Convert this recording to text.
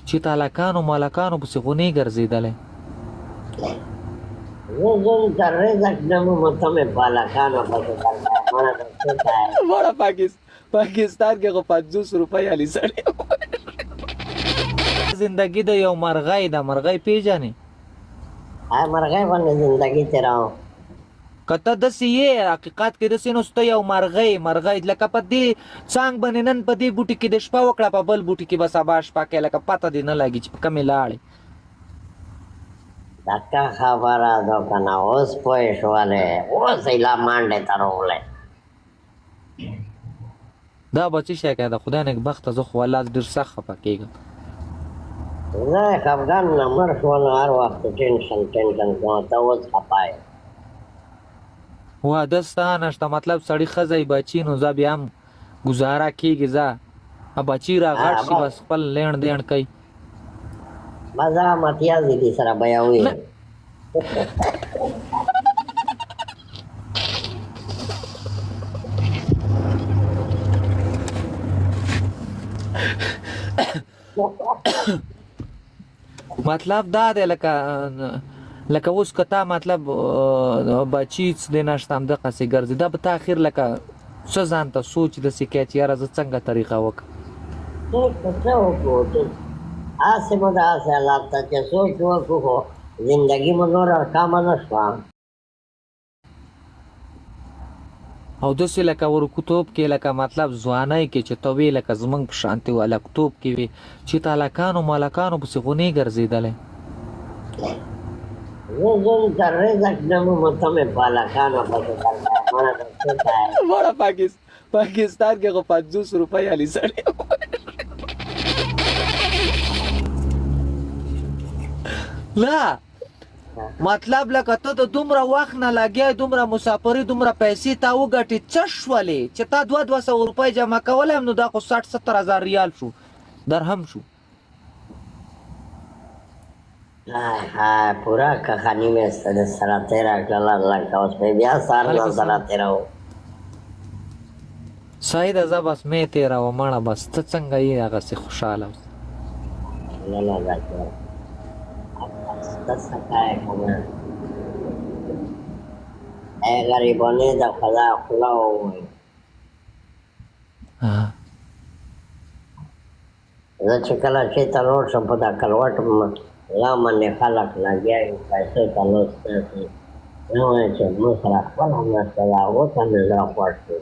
چې تاکنو مالکانو پسې خو نه ګرځېدلی وړه پاکستان کې خو 50 روپۍ علي سړی زندگی د یو مرغۍ ده مرغۍ پیژنې مرغۍ باندې زندگی تیراو که ته داسې یې حقیقت کې داسې نو سته یو مرغۍ لکه په دې څانګ باندې نن په دې بوټي کې د شپه وکړه په بل بوټي کې به سبا شپه کې لکه پته دې نه لګي چې په کومې لاړې دکه خبره ده که نه اوس پوه شولې اوس یې لا منډې ته راغلی دا به څه شی کوي د خدای نېکبخته زه خو والله ډېر سخت خفه کېږم زه خفګان نه مړ شوم هر وخت ټینشن کوم ته اوس خفه یم واده ستا نشته مطلب سړي ښځی بچي نو زه بیا هم ګزاره کېږي زه بچي را غټ شي بس خپل لیڼ دیڼ کوي بس هغه متیازې دې سره بیاوي مطلب دا دی لکه اوس که تا مطلب بچي څه دی نشته همدقسې ګرځي دا به تا اخر لکه څه ځان ته سوچ داسې کوې چې یاره زه څنګه طریقه وکړم څه وکړو هسې مو داسې حالات ته چې سوچ وکړو خو زندګي مو نور ارقامه نه شوه او داسې لکه ورکوتوب کې لکه مطلب ځوانۍ کې چې ته وې لکه زمونږ په شانتې هلکتوب کې وې چې تاکنو مالکانو پسې خو نه زه ګرځېدلی د رزق نه مومم ته مې په هلکانو پسې وړه پاکستان کې خو 50 روپۍ علي سړی نه مطلب لکه ته د دومره وخت نه لګیا دومره مسافري دومره پیسې تا وګټې څه شولې چې تا 200 روپۍ جمع کولی نو دا خو 60-70 هزار ریال شو درهم شو پوره کښاني مې د سره تېره کړله لکه اوس مې بیا سهار نه سره تېره و صحیح ده زه بس مې تېره وه مړه بس ته څنګه یې هغسې خوشحاله اوس ای غریبانې د خدای خوله ووایي زه چې کله چېرته لوړ شم په دا کلوټ لا باندې خلک لګیا وي پیسو ته لوست نه وایم چې موږ سره خپله مرسته ده هغو ته مې زړه خوښ شو